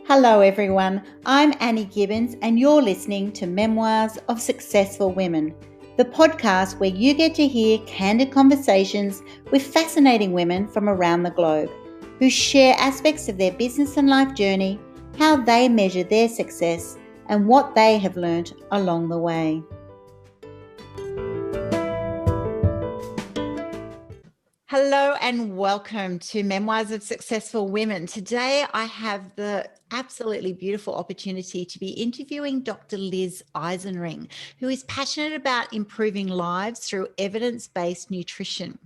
Hello everyone, I'm Annie Gibbins and you're listening to Memoirs of Successful Women, the podcast where you get to hear candid conversations with fascinating women from around the globe who share aspects of their business and life journey, how they measure their success and what they have learnt along the way. Hello and welcome to Memoirs of Successful Women. Today I have the absolutely beautiful opportunity to be interviewing Dr. Liz Isenring, who is passionate about improving lives through evidence-based nutrition.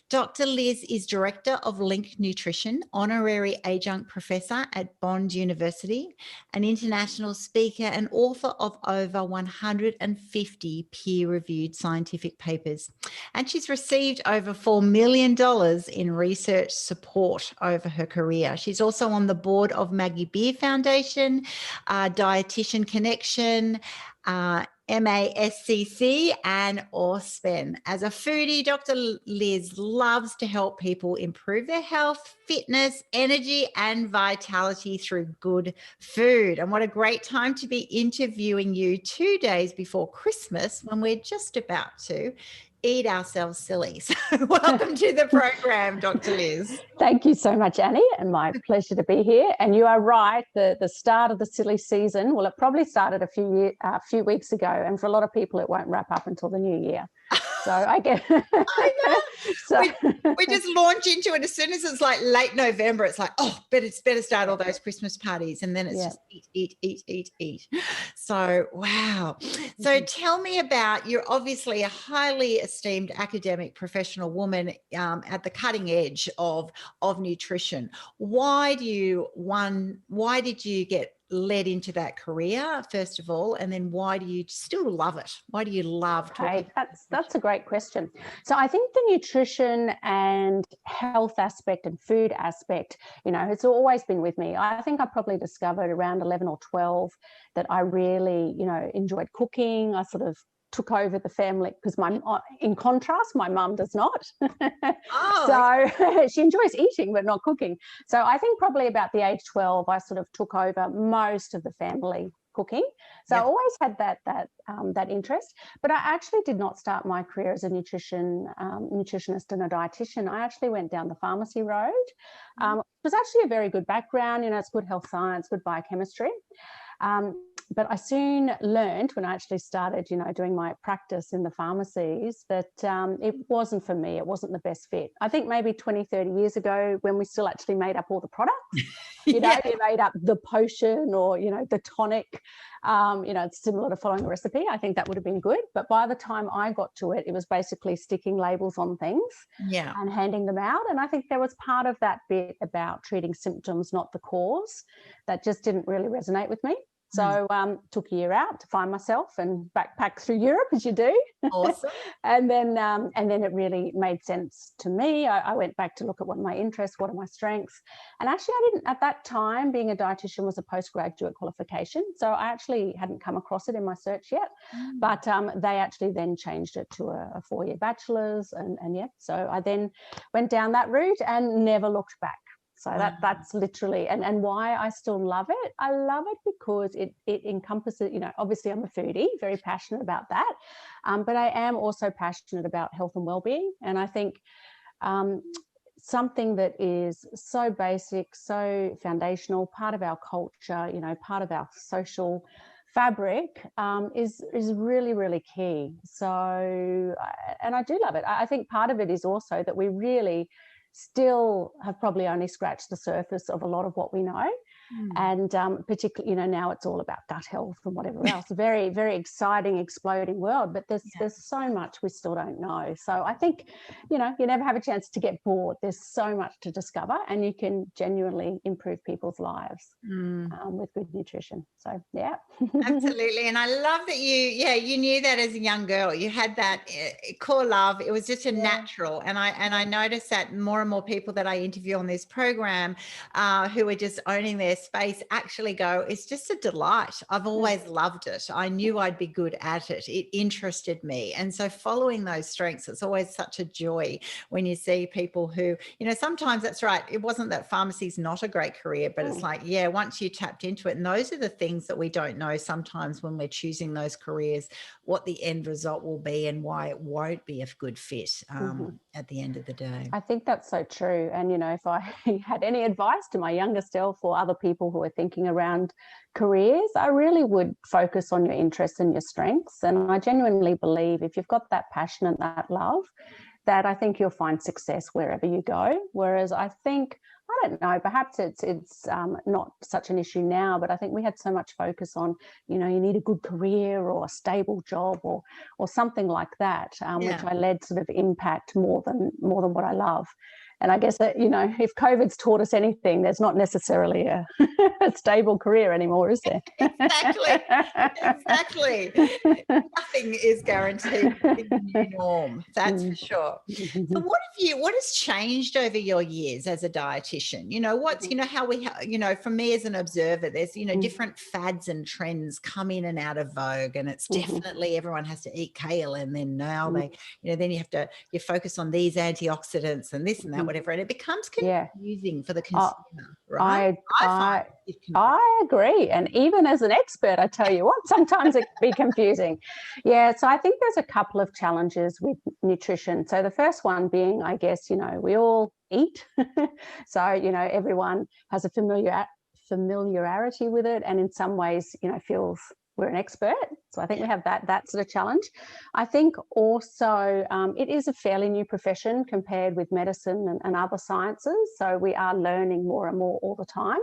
Dr. Liz is Director of Link Nutrition, Honorary Adjunct Professor at Bond University, an international speaker and author of over 150 peer-reviewed scientific papers. And she's received over $4 million in research support over her career. She's also on the board of Maggie Beer Foundation, Dietitian Connection, MASCC and AuSPEN. As a foodie, Dr. Liz loves to help people improve their health, fitness, energy, and vitality through good food. And what a great time to be interviewing you 2 days before Christmas when we're just about to eat ourselves silly. So welcome to the program, Dr. Liz. Thank you so much, Annie, and my pleasure to be here. And you are right, the start of the silly season, well, it probably started a few weeks ago, and for a lot of people, it won't wrap up until the new year. So I get. I know. So we just launch into it as soon as it's like late November. It's like, oh, better start all those Christmas parties, and then it's just eat. So wow. So tell me about, you're obviously a highly esteemed academic professional woman at the cutting edge of nutrition. Why did you get led into that career, first of all, and then why do you still love it? Why do you love talking? That's a great question. So I think the nutrition and health aspect and food aspect, it's always been with me. I think I probably discovered around 11 or 12 that I really, enjoyed cooking. I sort of took over the family because in contrast, my mum does not. So she enjoys eating, but not cooking. So I think probably about the age 12, I sort of took over most of the family cooking. So I always had that interest, but I actually did not start my career as a nutritionist and a dietitian. I actually went down the pharmacy road. It was actually a very good background. It's good health science, good biochemistry. But I soon learned when I actually started, doing my practice in the pharmacies that it wasn't for me. It wasn't the best fit. I think maybe 20, 30 years ago when we still actually made up all the products, you made up the potion or, the tonic, it's similar to following a recipe. I think that would have been good. But by the time I got to it, it was basically sticking labels on things and handing them out. And I think there was part of that bit about treating symptoms, not the cause, that just didn't really resonate with me. So took a year out to find myself and backpack through Europe, as you do. Awesome. and then it really made sense to me. I went back to look at what are my interests, what are my strengths. And actually, I didn't, at that time, being a dietitian was a postgraduate qualification. So I actually hadn't come across it in my search yet. But they actually then changed it to a 4-year bachelor's. So I then went down that route and never looked back. So that's literally, and why I still love it. I love it because it encompasses, obviously I'm a foodie, very passionate about that. But I am also passionate about health and well-being. And I think something that is so basic, so foundational, part of our culture, part of our social fabric is really, really key. So, and I do love it. I think part of it is also that we really still have probably only scratched the surface of a lot of what we know. And particularly, now it's all about gut health and whatever else. Very, very exciting, exploding world, but there's so much we still don't know. So I think, you never have a chance to get bored. There's so much to discover, and you can genuinely improve people's lives with good nutrition. So, yeah. Absolutely. And I love that you knew that as a young girl. You had that core love. It was just a natural. And I noticed that more and more people that I interview on this program who are just owning their space actually go, it's just a delight. I've always loved it. I knew I'd be good at it. It interested me. And so following those strengths, it's always such a joy when you see people who, you know, sometimes that's right. It wasn't that pharmacy's not a great career, but it's like, yeah, once you tapped into it, and those are the things that we don't know sometimes when we're choosing those careers, what the end result will be and why it won't be a good fit at the end of the day. I think that's so true. And, you know, if I had any advice to my younger self or other people who are thinking around careers, I really would focus on your interests and your strengths. And I genuinely believe if you've got that passion and that love, that I think you'll find success wherever you go. Whereas I think, I don't know, perhaps it's not such an issue now, but I think we had so much focus on, you know, you need a good career or a stable job or something like that, which I led sort of impact more than what I love. And I guess that, you know, if COVID's taught us anything, there's not necessarily a stable career anymore, is there? Exactly. Nothing is guaranteed in the new norm. That's for sure. So what has changed over your years as a dietitian? You know, what's, you know, how we, you know, for me as an observer, there's, you know, different fads and trends come in and out of vogue, and it's definitely everyone has to eat kale, and then now they, you know, then you focus on these antioxidants and this and that, whatever, and it becomes confusing for the consumer, right? I agree. And even as an expert, I tell you what, sometimes it can be confusing. Yeah, so I think there's a couple of challenges with nutrition. So the first one being, I guess, you know, we all eat. So, you know, everyone has a familiarity with it, and in some ways, you know, feels we're an expert. So I think we have that sort of challenge. I think also it is a fairly new profession compared with medicine and other sciences. So we are learning more and more all the time.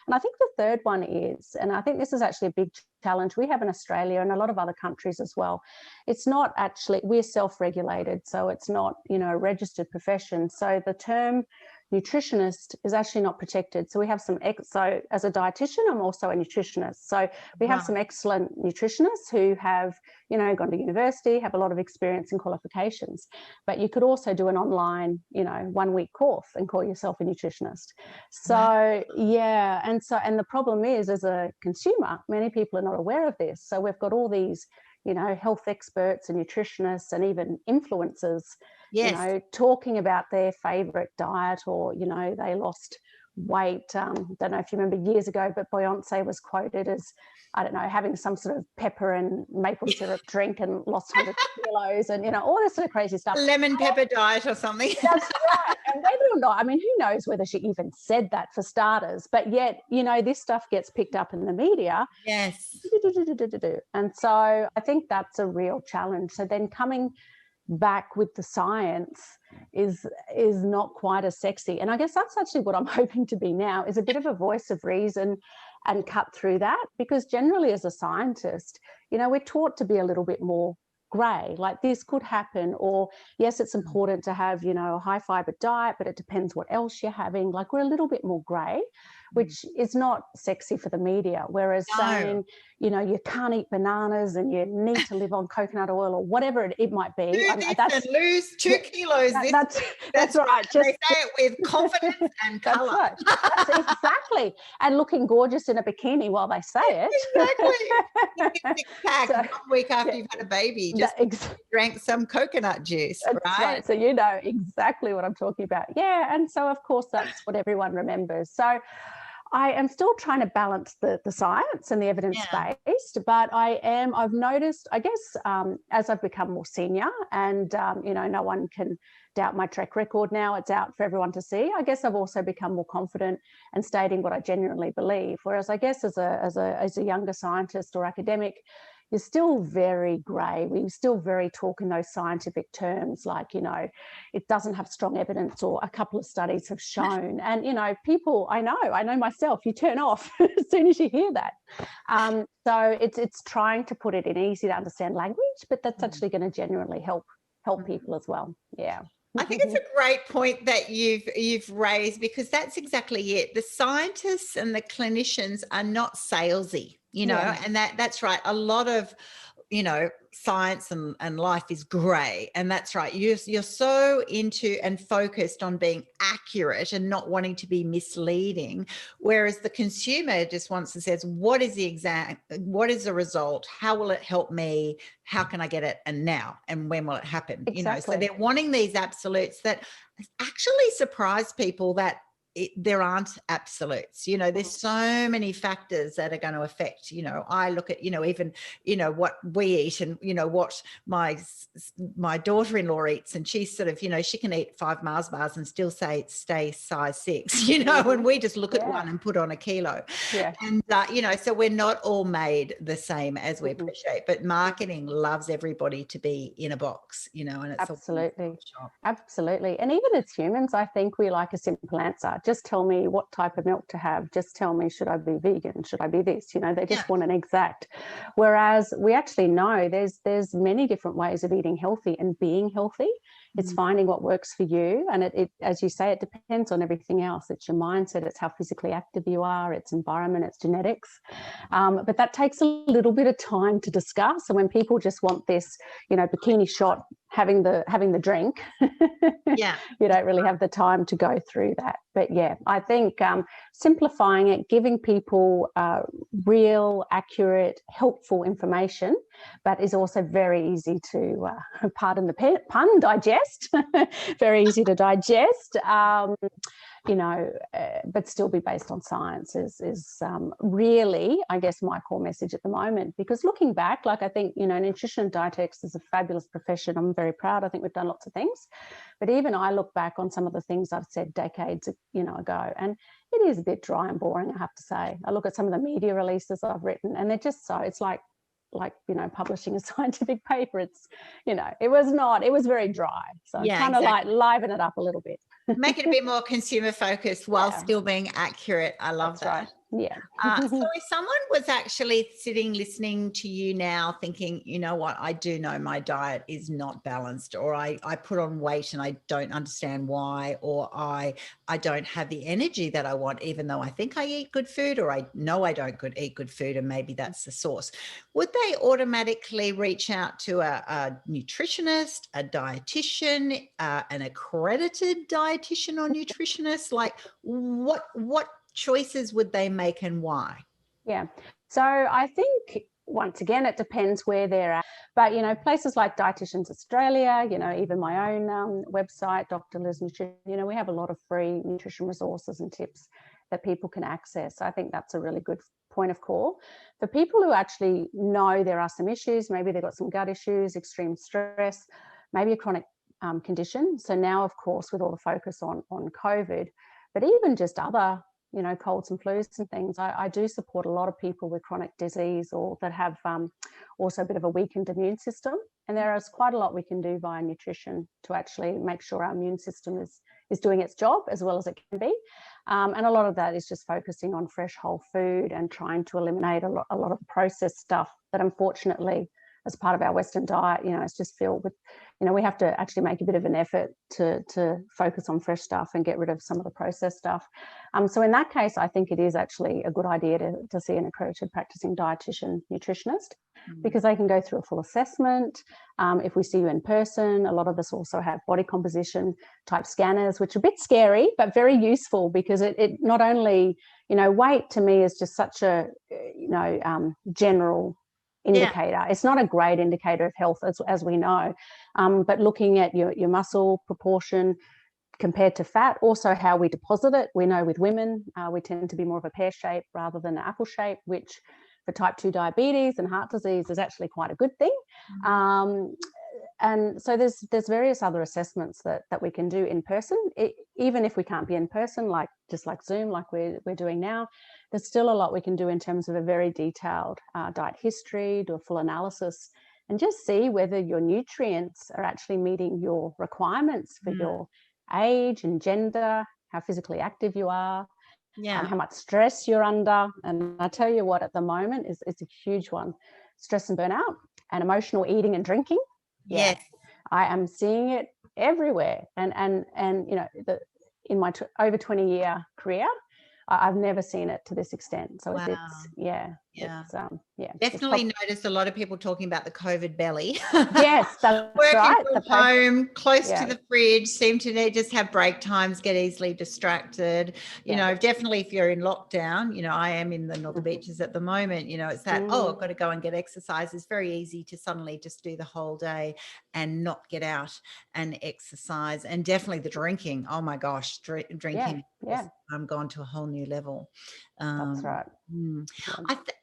And I think the third one is, and I think this is actually a big challenge we have in Australia and a lot of other countries as well. It's not actually, we're self-regulated. So it's not, you know, a registered profession. So the term nutritionist is actually not protected. So we have so as a dietitian, I'm also a nutritionist. So we have some excellent nutritionists who have, you know, gone to university, have a lot of experience and qualifications. But you could also do an online, you know, 1 week course and call yourself a nutritionist. So and the problem is, as a consumer, many people are not aware of this. So we've got all these, you know, health experts and nutritionists and even influencers, you know, talking about their favorite diet, or, you know, they lost weight. Don't know if you remember years ago, but Beyonce was quoted as, I don't know, having some sort of pepper and maple syrup drink and lost 100 kilos and, you know, all this sort of crazy stuff. Lemon pepper diet or something. That's right. And whether or not, I mean, who knows whether she even said that, for starters, but yet, you know, this stuff gets picked up in the media. Yes. And so I think that's a real challenge. So then coming back with the science is not quite as sexy. And I guess that's actually what I'm hoping to be now, is a bit of a voice of reason and cut through that, because generally as a scientist, you know, we're taught to be a little bit more grey, like this could happen, or yes, it's important to have, you know, a high fiber diet, but it depends what else you're having. Like, we're a little bit more grey, which is not sexy for the media. Whereas saying, you know, you can't eat bananas and you need to live on coconut oil or whatever it might be. And lose 2 kilos. That's right. Just they say it with confidence and colour. That's right. That's exactly. And looking gorgeous in a bikini while they say it. Exactly. So, 1 week after you've had a baby, just drank some coconut juice, right? So you know exactly what I'm talking about. Yeah. And so, of course, that's what everyone remembers. So I am still trying to balance the science and the evidence-based, but I've noticed, I guess, as I've become more senior and, you know, no one can doubt my track record now, it's out for everyone to see. I guess I've also become more confident and stating what I genuinely believe. Whereas I guess as a younger scientist or academic, you're still very grey. We're still very talking those scientific terms, like, you know, it doesn't have strong evidence, or a couple of studies have shown. And, you know, people, I know myself, you turn off as soon as you hear that. So it's trying to put it in easy to understand language, but that's actually going to genuinely help people as well. Yeah. I think it's a great point that you've raised, because that's exactly it. The scientists and the clinicians are not salesy, you know, and that's right. A lot of you know, science and life is grey, and that's right. You're so into and focused on being accurate and not wanting to be misleading, whereas the consumer just wants to says, what is the result? How will it help me? How can I get it? And now, and when will it happen? Exactly. You know, so they're wanting these absolutes that actually surprise people that there aren't absolutes. You know, there's so many factors that are going to affect, you know, I look at, you know, even, you know, what we eat and, you know, what my daughter-in-law eats, and she's sort of, you know, she can eat 5 Mars bars and still stay size 6, you know, and we just look at one and put on a kilo. And, you know, so we're not all made the same, as we appreciate, but marketing loves everybody to be in a box, you know, and it's absolutely. And even as humans, I think we like a simple answer. Just tell me what type of milk to have. Just tell me, should I be vegan? Should I be this? You know, they just want an exact. Whereas we actually know there's many different ways of eating healthy and being healthy. It's finding what works for you. And it, as you say, it depends on everything else. It's your mindset, it's how physically active you are, it's environment, it's genetics. But that takes a little bit of time to discuss. And when people just want this, you know, bikini shot, having the drink, you don't really have the time to go through that. But yeah, I think simplifying it, giving people real, accurate, helpful information, but is also very easy to, pardon the pun, digest, very easy to digest, you know, but still be based on science is really, I guess, my core message at the moment. Because looking back, like, I think, you know, nutrition and dietetics is a fabulous profession. I'm very proud. I think we've done lots of things. But even I look back on some of the things I've said decades, you know, ago, and it is a bit dry and boring, I have to say. I look at some of the media releases I've written, and they're just so, it's like, you know, publishing a scientific paper. It's, you know, it was very dry. So I'm trying to like liven it up a little bit. Make it a bit more consumer focused while still being accurate. I love that. Right. Yeah. So if someone was actually sitting listening to you now thinking, you know what, I do know my diet is not balanced, or I put on weight and I don't understand why, or I don't have the energy that I want, even though I think I eat good food, or I know I don't eat good food, and maybe that's the source, would they automatically reach out to a nutritionist, a dietitian, an accredited dietitian or nutritionist? Like what choices would they make and why? Yeah, so I think once again it depends where they're at, but you know, places like Dietitians Australia, you know, even my own website, Dr Liz Nutrition, you know, we have a lot of free nutrition resources and tips that people can access. So I think that's a really good point of call for people who actually know there are some issues. Maybe they've got some gut issues, extreme stress, maybe a chronic condition. So now, of course, with all the focus on COVID, but even just other, you know, colds and flus and things, I do support a lot of people with chronic disease or that have also a bit of a weakened immune system. And there is quite a lot we can do via nutrition to actually make sure our immune system is doing its job as well as it can be. And a lot of that is just focusing on fresh whole food and trying to eliminate a lot of processed stuff that unfortunately, as part of our Western diet, you know, it's just filled with, you know, we have to actually make a bit of an effort to focus on fresh stuff and get rid of some of the processed stuff. So in that case, I think it is actually a good idea to see an accredited practicing dietitian nutritionist, because they can go through a full assessment. If we see you in person, a lot of us also have body composition type scanners, which are a bit scary, but very useful, because it not only, you know, weight to me is just such a, you know, general indicator. It's not a great indicator of health, as we know, but looking at your muscle proportion compared to fat, also how we deposit it. We know with women, we tend to be more of a pear shape rather than an apple shape, which for type 2 diabetes and heart disease is actually quite a good thing. And so there's various other assessments that we can do in person. Even if we can't be in person, like Zoom, like we're doing now, there's still a lot we can do in terms of a very detailed diet history, do a full analysis, and just see whether your nutrients are actually meeting your requirements for your age and gender, how physically active you are, how much stress you're under. And I tell you what, at the moment it's a huge one: stress and burnout, and emotional eating and drinking. Yes, I am seeing it everywhere. And you know, in my over 20-year career, I've never seen it to this extent. So Wow. Definitely noticed a lot of people talking about the COVID belly. Yes, that's Working right. from home, close to the fridge, seem to just have break times, get easily distracted. You know, definitely if you're in lockdown, you know, I am in the Northern Beaches at the moment, you know, it's that, I've got to go and get exercise. It's very easy to suddenly just do the whole day and not get out and exercise. And definitely the drinking. Oh my gosh, drinking. Yeah. Gone to a whole new level. That's right.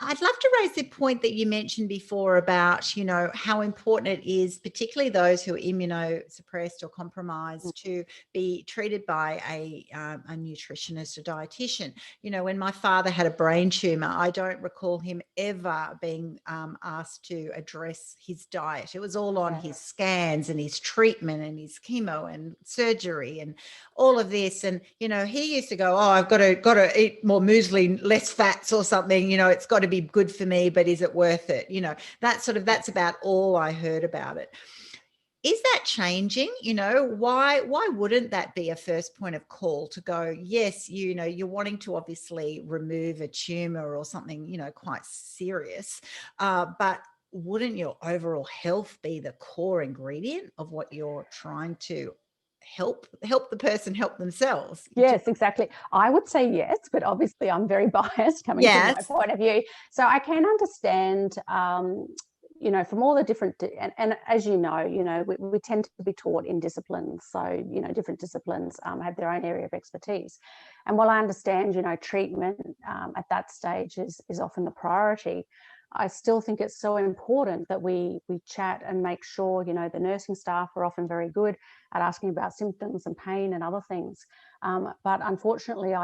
I'd love to raise the point that you mentioned before about, you know, how important it is, particularly those who are immunosuppressed or compromised, to be treated by a nutritionist, a dietitian. You know, when my father had a brain tumor, I don't recall him ever being asked to address his diet. It was all on his scans and his treatment and his chemo and surgery and all of this. And, you know, he used to go, I've got to eat more muesli, less fats or something, you know, it's got to be good for me, but is it worth it? You know, that's about all I heard about it. Is that changing? You know, why wouldn't that be a first point of call to go, yes, you know, you're wanting to obviously remove a tumor or something, you know, quite serious, but wouldn't your overall health be the core ingredient of what you're trying to help the person help themselves? Yes, exactly. I would say yes, but obviously I'm very biased coming from my point of view. So I can understand, you know, from all the different, and as you know, we tend to be taught in disciplines. So, you know, different disciplines have their own area of expertise. And while I understand, you know, treatment at that stage is often the priority, I still think it's so important that we chat and make sure, you know, the nursing staff are often very good at asking about symptoms and pain and other things. But unfortunately,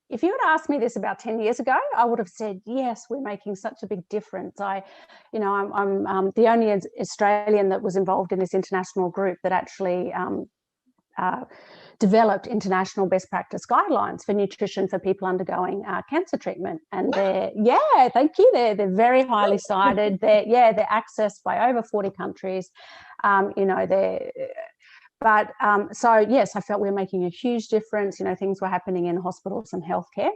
if you had asked me this about 10 years ago, I would have said, yes, we're making such a big difference. I'm the only Australian that was involved in this international group that actually developed international best practice guidelines for nutrition for people undergoing cancer treatment. And thank you. They're very highly cited. They're accessed by over 40 countries. You know, so yes, I felt we were making a huge difference. You know, things were happening in hospitals and healthcare.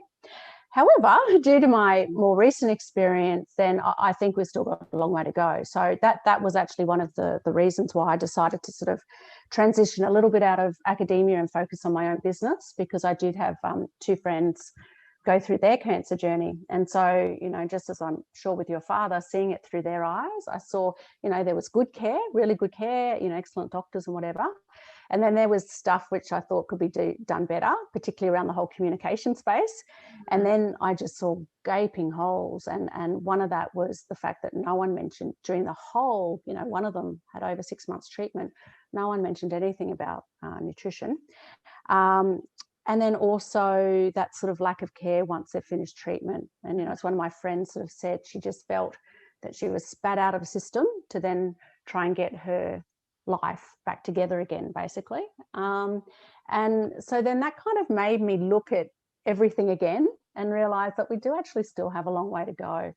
However, due to my more recent experience, then I think we've still got a long way to go. So that was actually one of the reasons why I decided to sort of transition a little bit out of academia and focus on my own business, because I did have two friends go through their cancer journey. And so, you know, just as I'm sure with your father, seeing it through their eyes, I saw, you know, there was good care, really good care, you know, excellent doctors and whatever. And then there was stuff which I thought could be done better, particularly around the whole communication space. And then I just saw gaping holes. And one of that was the fact that no one mentioned during the whole, you know, one of them had over 6 months treatment. No one mentioned anything about nutrition. And then also that sort of lack of care once they've finished treatment. And, you know, it's one of my friends sort of said she just felt that she was spat out of a system to then try and get her life back together again, basically. And so then that kind of made me look at everything again and realize that we do actually still have a long way to go.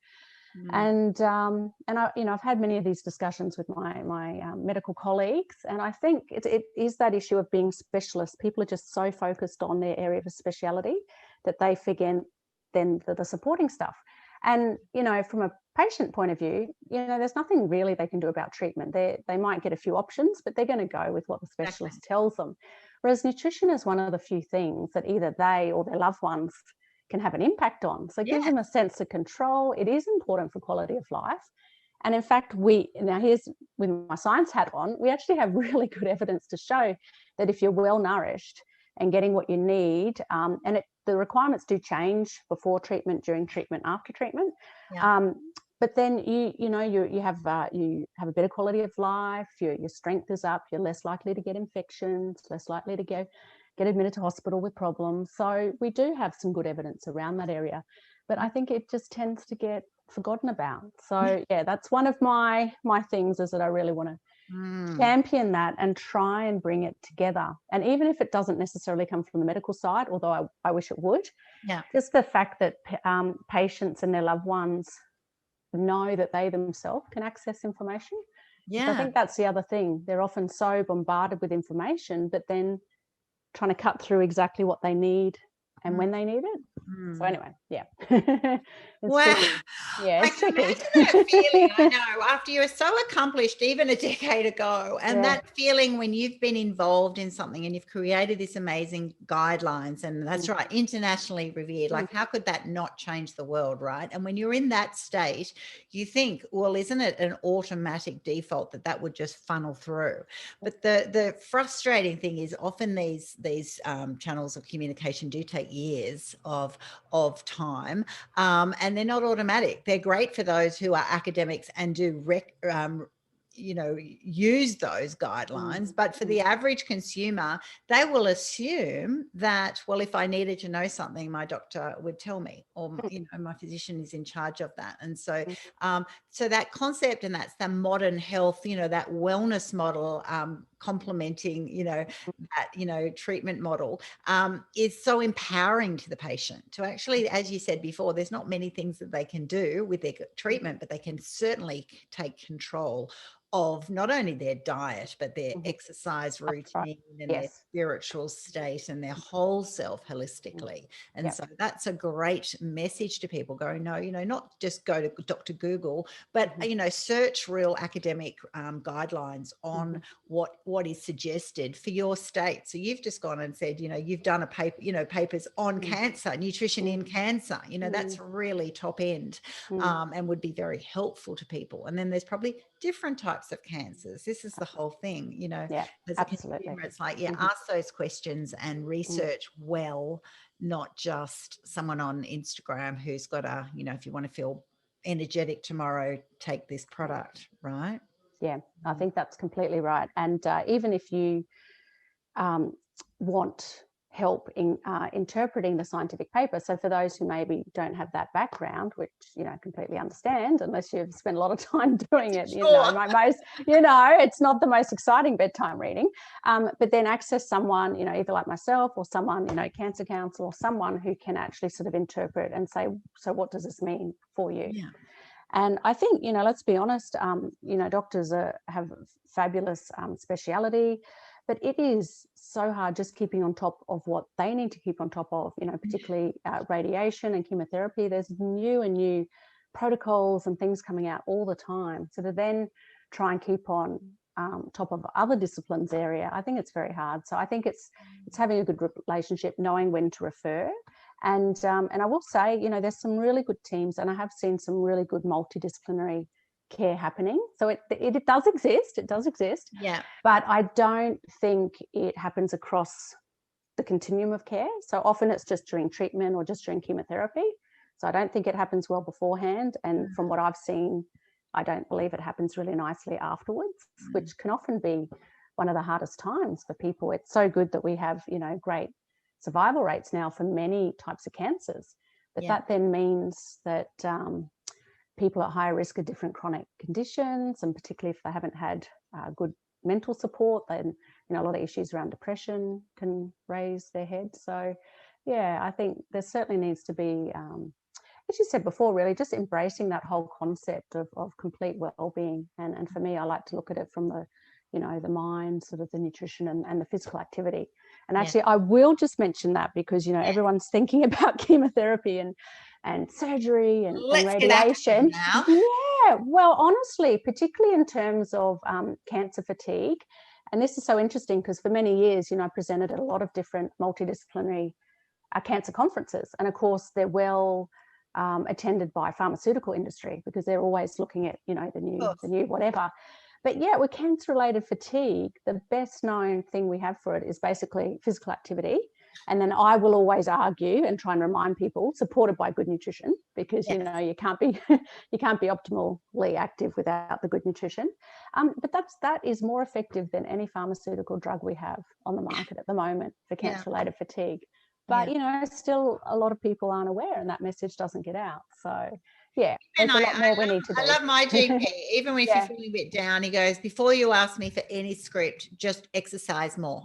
And I, you know, I've had many of these discussions with my medical colleagues, and I think it is that issue of being specialists. People are just so focused on their area of speciality that they forget then the supporting stuff. And, you know, from a patient point of view, you know, there's nothing really they can do about treatment. They might get a few options, but they're going to go with what the specialist tells them. Whereas nutrition is one of the few things that either they or their loved ones can have an impact on. So it gives them a sense of control. It is important for quality of life. And in fact, now here's with my science hat on, we actually have really good evidence to show that if you're well nourished and getting what you need, and the requirements do change before treatment, during treatment, after treatment. But then you have a better quality of life. Your strength is up. You're less likely to get infections, less likely to get admitted to hospital with problems. So we do have some good evidence around that area, but I think it just tends to get forgotten about. So that's one of my things, is that I really want to champion that and try and bring it together. And even if it doesn't necessarily come from the medical side, although I wish it would, just the fact that patients and their loved ones know that they themselves can access information. I think that's the other thing. They're often so bombarded with information, but then trying to cut through exactly what they need and when they need it. So anyway, yeah. Well, Tricky. Yeah, I it's can tricky. imagine that feeling. I know, after you were so accomplished even a decade ago, and that feeling when you've been involved in something and you've created this amazing guidelines, and that's right, internationally revered, like how could that not change the world, right? And when you're in that state, you think, well, isn't it an automatic default that would just funnel through? But the frustrating thing is often these channels of communication do take years of time, and they're not automatic. They're great for those who are academics and do use those guidelines, but for the average consumer, they will assume that, well, if I needed to know something, my doctor would tell me, or my physician is in charge of that. And so so that concept, and that's the modern health, that wellness model, complementing that treatment model, is so empowering to the patient to actually, as you said before, there's not many things that they can do with their treatment, but they can certainly take control of not only their diet, but their exercise routine and their spiritual state and their whole self holistically. And so that's a great message to people going, no, not just go to Dr. Google, but, search real academic guidelines on what is suggested for your state. So you've just gone and said, you've done a paper, papers on cancer, nutrition in cancer, that's really top end, and would be very helpful to people. And then there's probably different types of cancers. This is the whole thing, as a consumer, it's like, ask those questions and research well, not just someone on Instagram who's got if you want to feel energetic tomorrow, take this product, right? Yeah, I think that's completely right. And even if you want help in interpreting the scientific paper, so for those who maybe don't have that background, which I completely understand, unless you've spent a lot of time doing it, it's not the most exciting bedtime reading, but then access someone, either like myself or someone, cancer counsel, or someone who can actually sort of interpret and say, so what does this mean for you? And I think, let's be honest, doctors have fabulous speciality, but it is so hard just keeping on top of what they need to keep on top of, particularly radiation and chemotherapy. There's new and new protocols and things coming out all the time. So to then try and keep on top of other disciplines area, I think it's very hard. So I think it's having a good relationship, knowing when to refer. And I will say, there's some really good teams, and I have seen some really good multidisciplinary care happening. So it does exist. It does exist. Yeah. But I don't think it happens across the continuum of care. So often it's just during treatment or just during chemotherapy. So I don't think it happens well beforehand. And from what I've seen, I don't believe it happens really nicely afterwards, which can often be one of the hardest times for people. It's so good that we have, great survival rates now for many types of cancers. But that then means that people at higher risk of different chronic conditions, and particularly if they haven't had good mental support, then a lot of issues around depression can raise their head. So I think there certainly needs to be, as you said before, really just embracing that whole concept of complete well-being. And for me, I like to look at it from the the mind, sort of the nutrition and the physical activity. And actually, I will just mention that because everyone's thinking about chemotherapy and surgery and radiation. Now. Yeah, well, honestly, particularly in terms of cancer fatigue, and this is so interesting because for many years, I presented at a lot of different multidisciplinary cancer conferences, and of course, they're well attended by pharmaceutical industry because they're always looking at the new whatever. But with cancer-related fatigue, the best known thing we have for it is basically physical activity. And then I will always argue and try and remind people, supported by good nutrition, because you can't be optimally active without the good nutrition. But that is more effective than any pharmaceutical drug we have on the market at the moment for cancer-related fatigue. But still a lot of people aren't aware, and that message doesn't get out. So there's a lot more we need to do. I love my GP. Even if you're feeling a bit down, he goes, before you ask me for any script, just exercise more.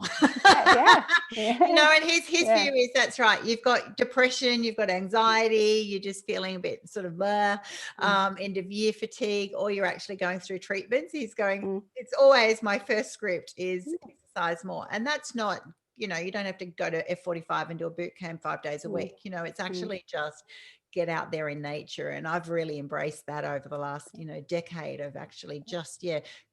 And his view is that's right. You've got depression, you've got anxiety, you're just feeling a bit sort of end of year fatigue, or you're actually going through treatments. He's going, it's always my first script is exercise more. And that's not you know, you don't have to go to F45 and do a boot camp 5 days a week. You know, it's actually just get out there in nature. And I've really embraced that over the last, you know, decade of actually just,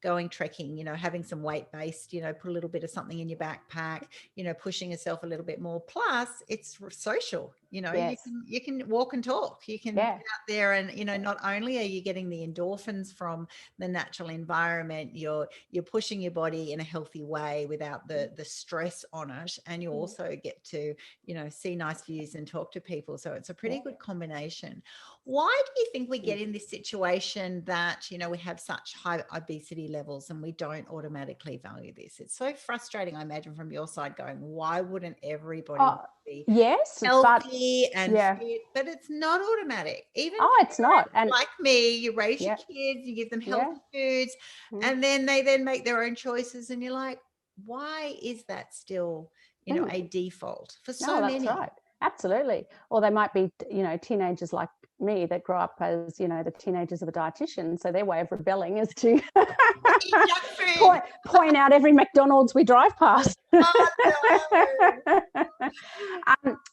going trekking, you know, having some weight-based, you know, put a little bit of something in your backpack, you know, pushing yourself a little bit more. Plus it's social, you know, you can walk and talk, you can get out there and, you know, not only are you getting the endorphins from the natural environment, you're pushing your body in a healthy way without the stress on it. And you also get to, you know, see nice views and talk to people. So it's a pretty good combination. Why do you think we get in this situation that, you know, we have such high obesity levels and we don't automatically value this? It's so frustrating, I imagine, from your side, going, why wouldn't everybody be healthy and fit? But it's not automatic. Even it's not. And like me, you raise your kids, you give them healthy foods, and then they make their own choices, and you're like, why is that still, you know, a default for so many? That's right. Absolutely. Or they might be, you know, teenagers like me that grow up as, you know, the teenagers of a dietitian. So their way of rebelling is to point out every McDonald's we drive past.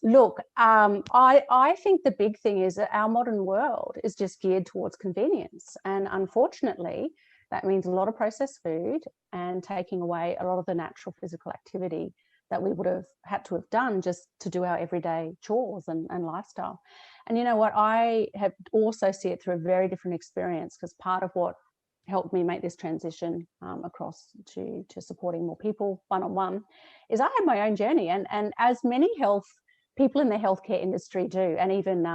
Look, I think the big thing is that our modern world is just geared towards convenience. And unfortunately, that means a lot of processed food and taking away a lot of the natural physical activity that we would have had to have done just to do our everyday chores and lifestyle. And you know what, I have also see it through a very different experience, because part of what helped me make this transition across to supporting more people one-on-one is I had my own journey, and as many people in the healthcare industry do, and even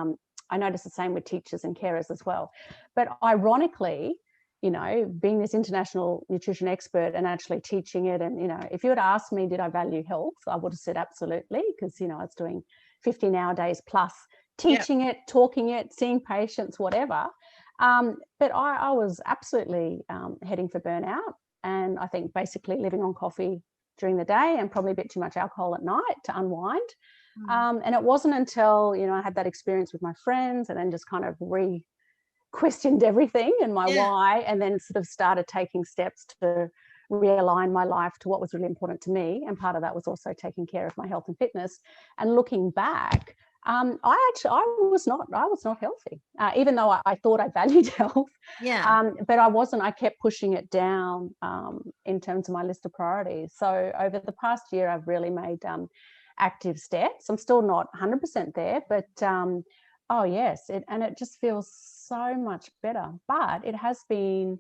I notice the same with teachers and carers as well. But ironically, you know, being this international nutrition expert and actually teaching it, and, you know, if you had asked me, did I value health? I would have said absolutely, because, you know, I was doing 15-hour days plus, teaching it, talking it, seeing patients, whatever. But I was absolutely heading for burnout. And I think basically living on coffee during the day and probably a bit too much alcohol at night to unwind. And it wasn't until, you know, I had that experience with my friends and then just kind of questioned everything and my why, and then sort of started taking steps to realign my life to what was really important to me. And part of that was also taking care of my health and fitness. And looking back, I was not healthy, even though I thought I valued health. But I wasn't. I kept pushing it down in terms of my list of priorities. So over the past year, I've really made active steps. I'm still not 100% there, but oh yes, it just feels so much better. But it has been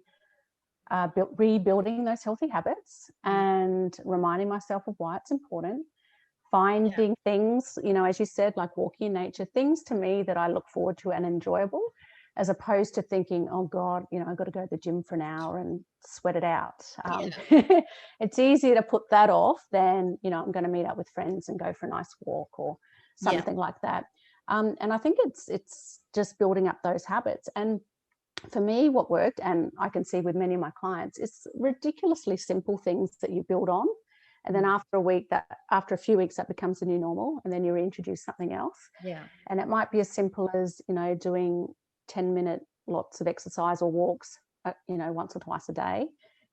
rebuilding those healthy habits and reminding myself of why it's important. Finding things, you know, as you said, like walking in nature, things to me that I look forward to and enjoyable, as opposed to thinking, oh God, you know, I've got to go to the gym for an hour and sweat it out. It's easier to put that off than, you know, I'm going to meet up with friends and go for a nice walk or something like that. And I think it's just building up those habits. And for me, what worked, and I can see with many of my clients, is ridiculously simple things that you build on. And then after a few weeks, that becomes the new normal. And then you reintroduce something else. And it might be as simple as, you know, doing 10-minute lots of exercise or walks, you know, once or twice a day.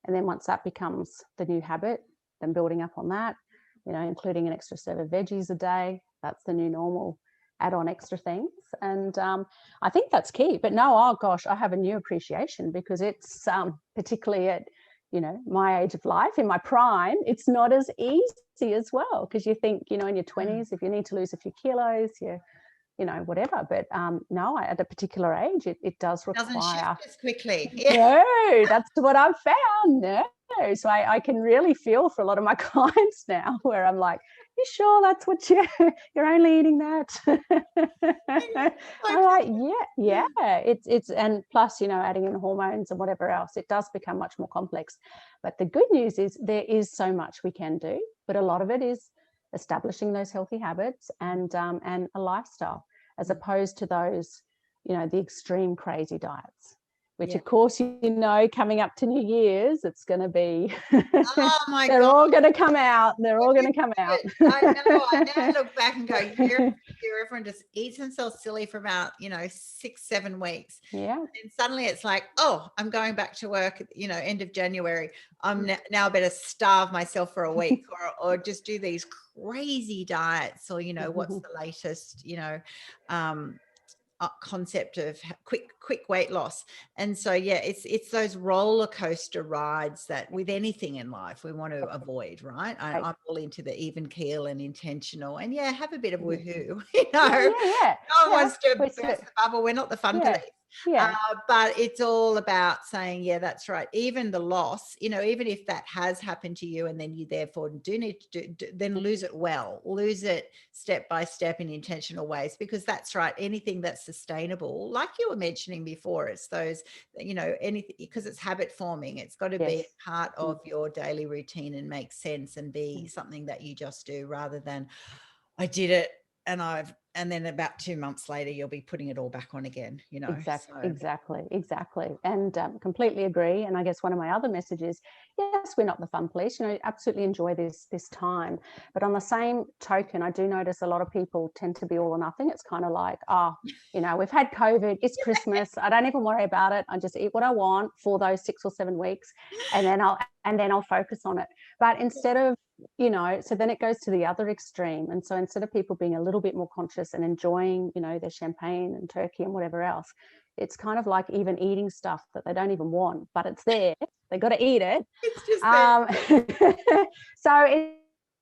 And then once that becomes the new habit, then building up on that, you know, including an extra serve of veggies a day, that's the new normal. Add on extra things. And I think that's key. But no, oh gosh, I have a new appreciation, because it's particularly at, you know, my age of life, in my prime, it's not as easy as well, because you think, you know, in your 20s, if you need to lose a few kilos, you know, whatever. But no, at a particular age, it does require. Doesn't shift as quickly. No, that's what I've found. No. So I can really feel for a lot of my clients now, where I'm like, you sure that's what you're only eating that? I'm like, yeah. It's and plus, you know, adding in hormones and whatever else, it does become much more complex. But the good news is there is so much we can do, but a lot of it is establishing those healthy habits and a lifestyle, as opposed to those, you know, the extreme crazy diets. which of course, coming up to New Year's, it's going to be, oh my they're God. all going to come out. They're all going to come out. I now look back and go, everyone just eats themselves silly for about, 6-7 weeks. Yeah. And suddenly it's like, oh, I'm going back to work, end of January. I'm now better starve myself for a week or just do these crazy diets or, what's the latest, concept of quick weight loss. And so it's those roller coaster rides that with anything in life we want to avoid, right? I'm all into the even keel and intentional, and have a bit of woohoo. No one wants to burst the bubble. We're not the fun police. But it's all about saying, that's right. Even the loss, even if that has happened to you and then you therefore do need to then lose it step by step in intentional ways, because that's right. Anything that's sustainable, like you were mentioning before, it's those, anything, because it's habit forming. It's got to be a part of your daily routine and make sense and be something that you just do, rather than I did it and then about 2 months later you'll be putting it all back on again, Exactly. And completely agree. And I guess one of my other messages, yes, we're not the fun police, absolutely enjoy this time, but on the same token, I do notice a lot of people tend to be all or nothing. It's kind of like, we've had COVID, it's Christmas, I don't even worry about it, I just eat what I want for those 6 or 7 weeks, and then I'll focus on it. But instead of, so then it goes to the other extreme. And so instead of people being a little bit more conscious and enjoying, their champagne and turkey and whatever else, it's kind of like even eating stuff that they don't even want, but it's there. They got to eat it. It's just there. So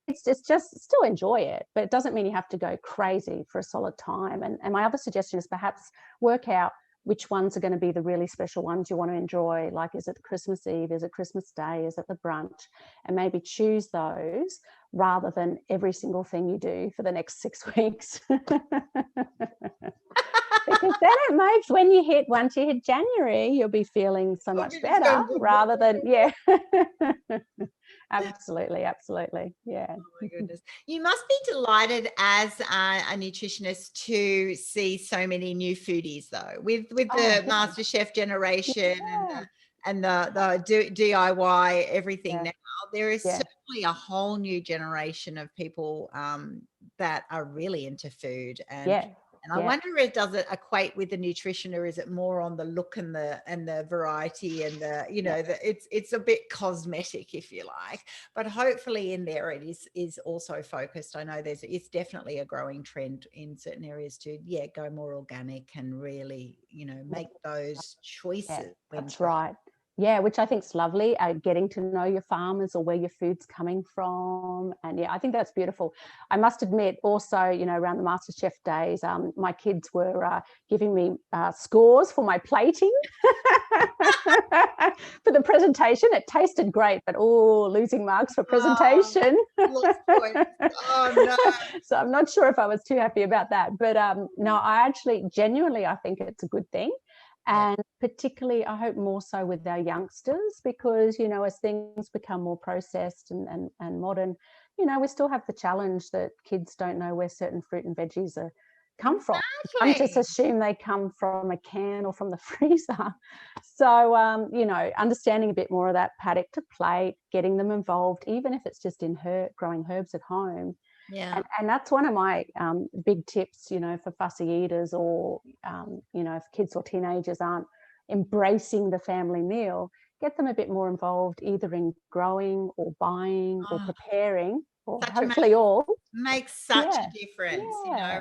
it's just still enjoy it, but it doesn't mean you have to go crazy for a solid time. And my other suggestion is perhaps work out which ones are going to be the really special ones you want to enjoy. Like, is it Christmas Eve? Is it Christmas Day? Is it the brunch? And maybe choose those rather than every single thing you do for the next 6 weeks. Because then it makes, once you hit January, you'll be feeling so much better rather than, Absolutely. Yeah. Oh my goodness. You must be delighted as a nutritionist to see so many new foodies, though, with the MasterChef generation and the DIY everything now. There is certainly a whole new generation of people that are really into food, and I wonder if does it equate with the nutrition, or is it more on the look and the variety and the it's a bit cosmetic, if you like. But hopefully in there it is also focused. I know it's definitely a growing trend in certain areas to go more organic and really make those choices. That's right. Yeah, which I think is lovely, getting to know your farmers or where your food's coming from. And I think that's beautiful. I must admit also, around the MasterChef days, my kids were giving me scores for my plating for the presentation. It tasted great, but losing marks for presentation. Oh no. So I'm not sure if I was too happy about that. But no, I actually genuinely, I think it's a good thing. And particularly, I hope more so with our youngsters, because, as things become more processed and modern, we still have the challenge that kids don't know where certain fruit and veggies come from. Some just assume they come from a can or from the freezer. So, understanding a bit more of that paddock to plate, getting them involved, even if it's just in growing herbs at home. Yeah. And that's one of my big tips, for fussy eaters, or, if kids or teenagers aren't embracing the family meal, get them a bit more involved, either in growing or buying or preparing, or hopefully all. Makes such a difference.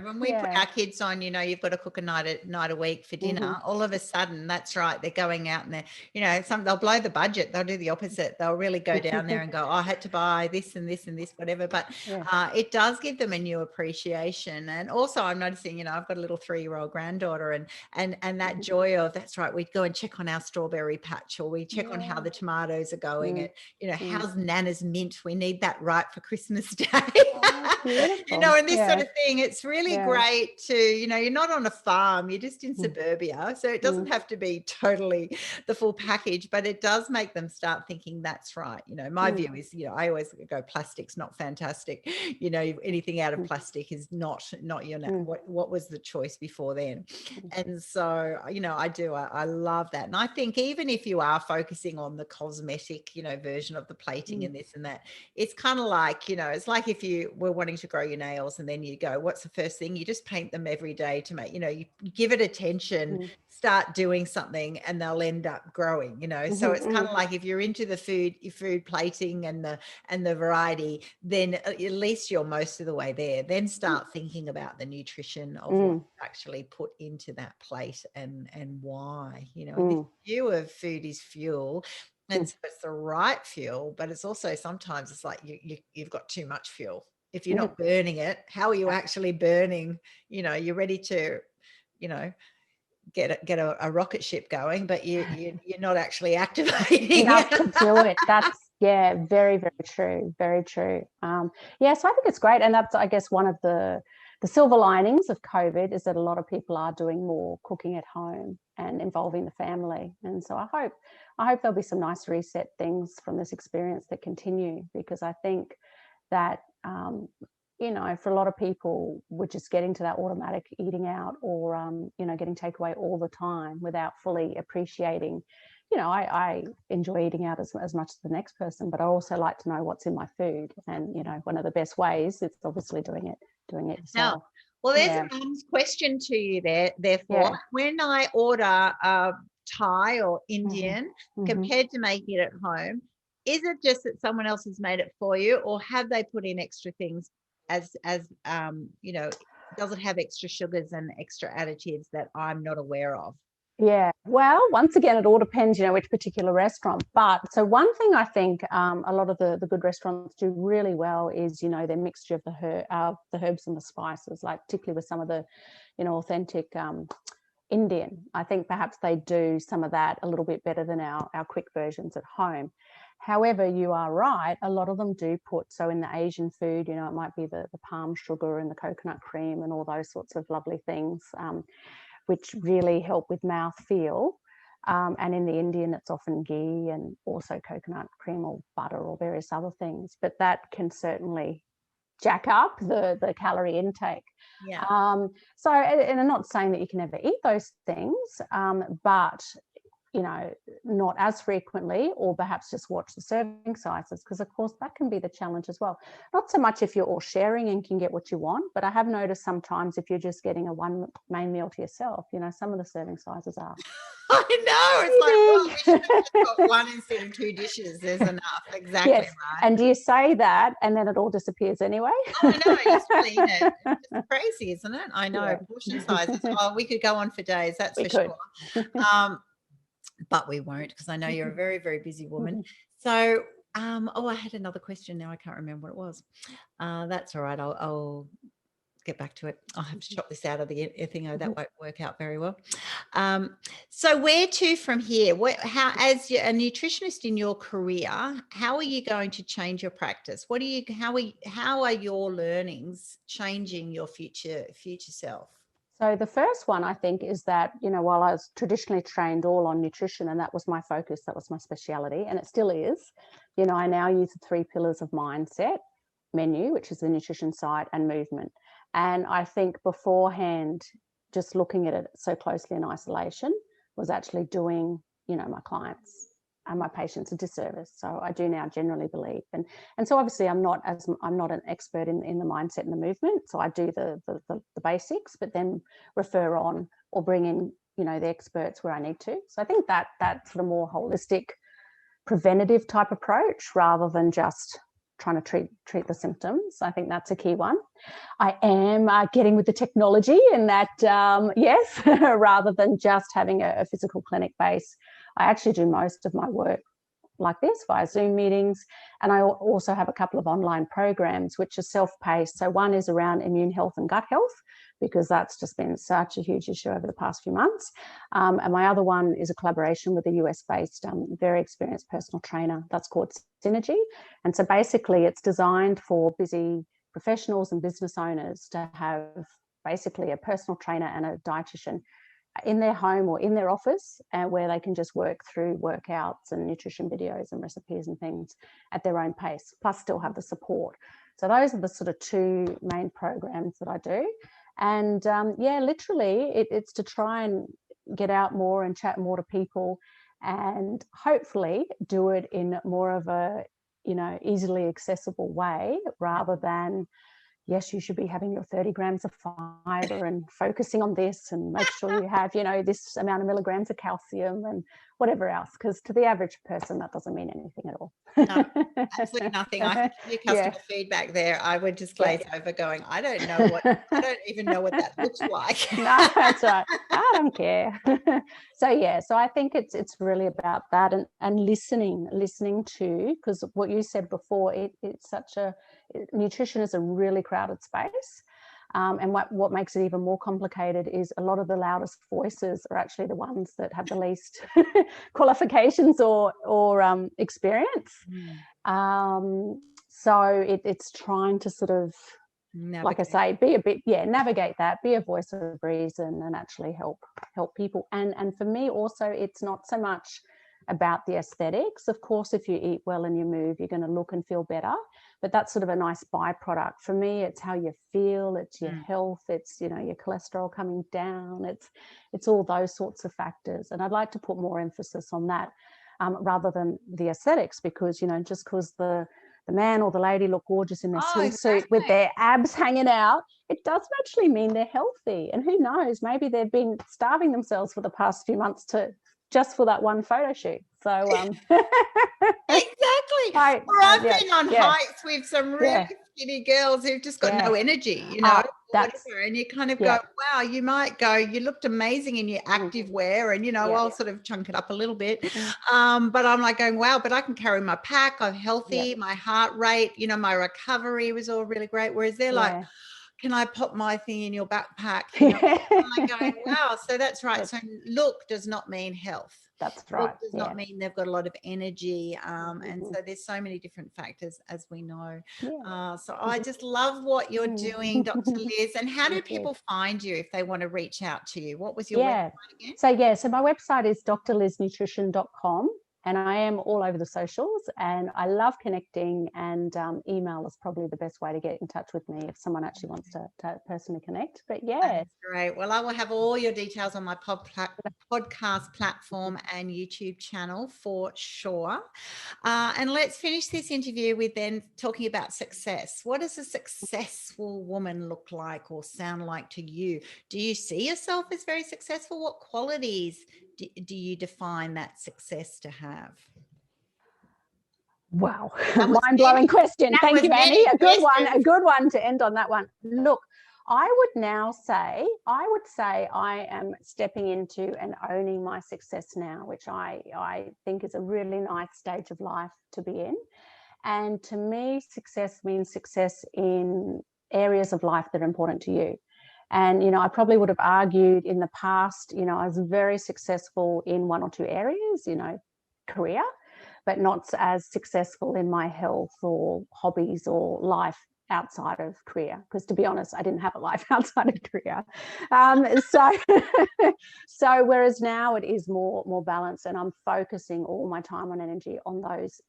When we put our kids on, you've got to cook a night a week for dinner. All of a sudden, that's right, they're going out and they'll blow the budget. They'll do the opposite. They'll really go down there and go, I had to buy this and this and this, whatever. But it does give them a new appreciation. And also I'm noticing, I've got a little 3-year-old granddaughter, and that joy of, that's right, we'd go and check on our strawberry patch, or we check on how the tomatoes are going, and how's Nana's mint, we need that right for Christmas Day. You know, and this Yeah. sort of thing, it's really great to, you know, you're not on a farm, you're just in suburbia. So it doesn't have to be totally the full package, but it does make them start thinking that's right. You know, my view is, you know, I always go plastic's not fantastic. You know, anything out of plastic is not your, what was the choice before then? And so, you know, I love that. And I think even if you are focusing on the cosmetic, you know, version of the plating and this and that, it's kind of like, you know, it's like if you were wanting to grow your nails and then you go, what's the first thing? You just paint them every day to make, you know, you give it attention, start doing something, and they'll end up growing, you know. So it's kind of like if you're into the food plating and the variety, then at least you're most of the way there. Then start thinking about the nutrition of what you actually put into that plate and why, you know. And this view of food is fuel. And so it's the right fuel, but it's also sometimes it's like you've got too much fuel. If you're not burning it, how are you actually burning? You know, you're ready to, you know, get a rocket ship going, but you're not actually activating enough to do it. That's very, very true. Very true. So I think it's great, and that's, I guess, one of the silver linings of COVID is that a lot of people are doing more cooking at home and involving the family. And so I hope there'll be some nice reset things from this experience that continue, because I think that you know, for a lot of people, we're just getting to that automatic eating out, or you know, getting takeaway all the time without fully appreciating. You know, I enjoy eating out as much as the next person, but I also like to know what's in my food. And, you know, one of the best ways is obviously doing it yourself. Now, well, there's a mum's question to you therefore. When I order Thai or Indian compared to making it at home, is it just that someone else has made it for you, or have they put in extra things as you know, does it have extra sugars and extra additives that I'm not aware of? Yeah, well, once again, it all depends, you know, which particular restaurant. But so one thing I think a lot of the good restaurants do really well is, you know, their mixture of the herbs and the spices, like particularly with some of the, you know, authentic Indian. I think perhaps they do some of that a little bit better than our quick versions at home. However, you are right, a lot of them do put, so in the Asian food, you know, it might be the palm sugar and the coconut cream and all those sorts of lovely things, which really help with mouth feel. And in the Indian, it's often ghee and also coconut cream or butter or various other things. But that can certainly jack up the calorie intake. So, and I'm not saying that you can never eat those things, but, you know, not as frequently, or perhaps just watch the serving sizes, because of course that can be the challenge as well. Not so much if you're all sharing and can get what you want, but I have noticed sometimes if you're just getting a one main meal to yourself, you know, some of the serving sizes are. I know, it's like, well, we should have just got one instead of two dishes. There's enough. Exactly. Yes. Right. And do you say that and then it all disappears anyway? Oh, I know. It's really, you know, it's crazy, isn't it? I know. Portion sizes. Oh, we could go on for days. That's for sure. But we won't, because I know you're a very, very busy woman. So, I had another question. Now I can't remember what it was. That's all right. I'll get back to it. I'll have to chop this out of the thing. That won't work out very well. So where to from here? How, as a nutritionist in your career, how are you going to change your practice? How are your learnings changing your future self? So the first one, I think, is that, you know, while I was traditionally trained all on nutrition and that was my focus, that was my speciality, and it still is, you know, I now use the 3 pillars of mindset, menu, which is the nutrition side, and movement. And I think beforehand, just looking at it so closely in isolation was actually doing, you know, my clients and my patients a disservice. So I do now generally believe, and so obviously I'm not an expert in the mindset and the movement. So I do the basics, but then refer on or bring in, you know, the experts where I need to. So I think that's the more holistic, preventative type approach rather than just trying to treat the symptoms. I think that's a key one. I am getting with the technology in that, yes, rather than just having a physical clinic base. I actually do most of my work like this via Zoom meetings. And I also have a couple of online programs which are self-paced. So one is around immune health and gut health, because that's just been such a huge issue over the past few months. And my other one is a collaboration with a US-based, very experienced personal trainer that's called Synergy. And so basically it's designed for busy professionals and business owners to have basically a personal trainer and a dietitian in their home or in their office, where they can just work through workouts and nutrition videos and recipes and things at their own pace, plus still have the support. So those are the sort of two main programs that I do. And yeah, literally it's to try and get out more and chat more to people, and hopefully do it in more of a, you know, easily accessible way, rather than, yes, you should be having your 30 grams of fiber and focusing on this, and make sure you have, you know, this amount of milligrams of calcium and whatever else, because to the average person that doesn't mean anything at all. No, absolutely nothing. I can give you customer feedback there. I would just glaze over going, I don't even know what that looks like. No, that's right. I don't care. So yeah, so I think it's really about that, and listening to, because what you said before, it's such a, nutrition is a really crowded space. And what makes it even more complicated is a lot of the loudest voices are actually the ones that have the least qualifications or experience. So it's trying to sort of, like I say, be a bit, navigate that, be a voice of reason, and actually help people. And for me also, it's not so much about the aesthetics. Of course, if you eat well and you move, you're going to look and feel better, but that's sort of a nice byproduct. For me, it's how you feel, it's your health, it's, you know, your cholesterol coming down, it's all those sorts of factors. And I'd like to put more emphasis on that, rather than the aesthetics, because, you know, just because the man or the lady look gorgeous in their swimsuit with their abs hanging out, it doesn't actually mean they're healthy. And who knows, maybe they've been starving themselves for the past few months just for that one photo shoot. So exactly. I've been on hikes with some really skinny girls who've just got no energy, you know, and you kind of go, wow, you might go, you looked amazing in your active wear, and, you know, I'll sort of chunk it up a little bit. But I'm like going, wow, but I can carry my pack, I'm healthy, my heart rate, you know, my recovery was all really great. Whereas they're like, can I pop my thing in your backpack? You know? I'm like going, wow, so that's right. So look does not mean health. That's right. Look does not mean they've got a lot of energy. And so there's so many different factors, as we know. So I just love what you're doing, Dr. Liz. And how do people find you if they want to reach out to you? What was your website again? So my website is drliznutrition.com. And I am all over the socials, and I love connecting, and email is probably the best way to get in touch with me if someone actually wants to personally connect. But That's great. Well, I will have all your details on my podcast platform and YouTube channel for sure. And let's finish this interview with then talking about success. What does a successful woman look like or sound like to you? Do you see yourself as very successful? What qualities do you define that success to have? Wow, mind-blowing question. Thank you, Annie. A good one to end on that one. Look, I would say I am stepping into and owning my success now, which I think is a really nice stage of life to be in. And to me, success means success in areas of life that are important to you. And, you know, I probably would have argued in the past, you know, I was very successful in one or two areas, you know, career, but not as successful in my health or hobbies or life outside of career. Because to be honest, I didn't have a life outside of career. So whereas now it is more balanced, and I'm focusing all my time and energy on those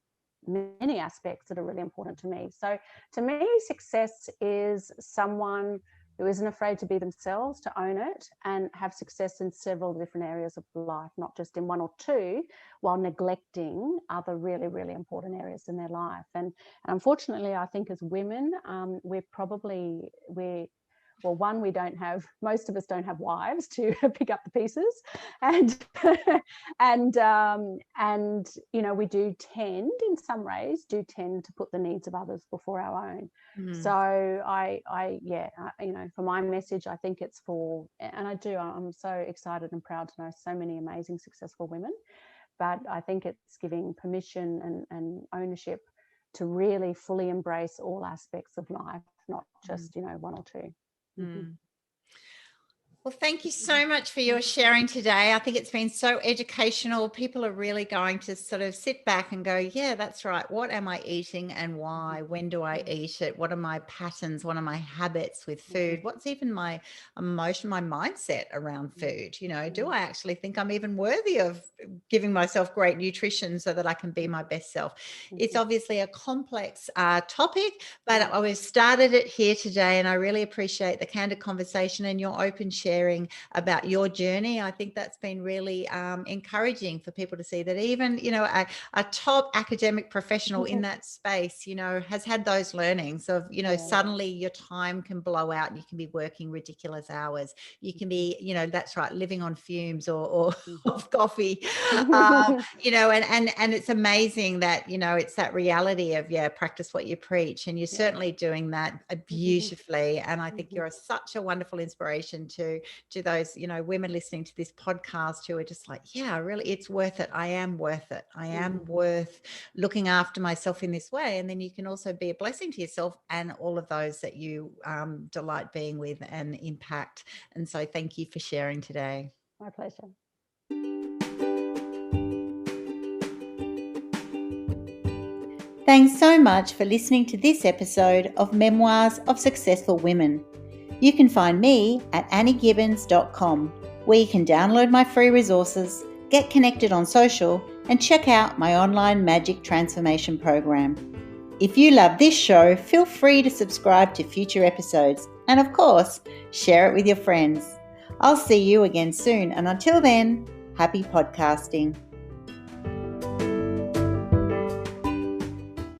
many aspects that are really important to me. So to me, success is someone who isn't afraid to be themselves, to own it, and have success in several different areas of life, not just in one or two, while neglecting other really, really important areas in their life. And unfortunately, I think as women, we don't have, most of us don't have wives to pick up the pieces, and you know, we do tend, in some ways, to put the needs of others before our own. So you know, for my message, I think it's for, and I'm so excited and proud to know so many amazing, successful women, but I think it's giving permission and ownership to really fully embrace all aspects of life, not just, you know, one or two. Well, thank you so much for your sharing today. I think it's been so educational. People are really going to sort of sit back and go, yeah, that's right. What am I eating and why? When do I eat it? What are my patterns? What are my habits with food? What's even my emotion, my mindset around food? Do I actually think I'm even worthy of giving myself great nutrition so that I can be my best self? It's obviously a complex topic, but we've started it here today, and I really appreciate the candid conversation and your open sharing about your journey. I think that's been really encouraging for people to see that even, a top academic professional in that space, has had those learnings of, suddenly your time can blow out and you can be working ridiculous hours. You can be, that's right, living on fumes or of coffee, and it's amazing that, it's that reality of, practice what you preach. And you're certainly doing that beautifully. And I think you're such a wonderful inspiration to those, women listening to this podcast who are just like, yeah, really, it's worth it. I am worth it. I am worth looking after myself in this way. And then you can also be a blessing to yourself and all of those that you delight being with and impact. And so thank you for sharing today. My pleasure. Thanks so much for listening to this episode of Memoirs of Successful Women. You can find me at anniegibbins.com, where you can download my free resources, get connected on social, and check out my online magic transformation program. If you love this show, feel free to subscribe to future episodes, and of course, share it with your friends. I'll see you again soon, and until then, happy podcasting.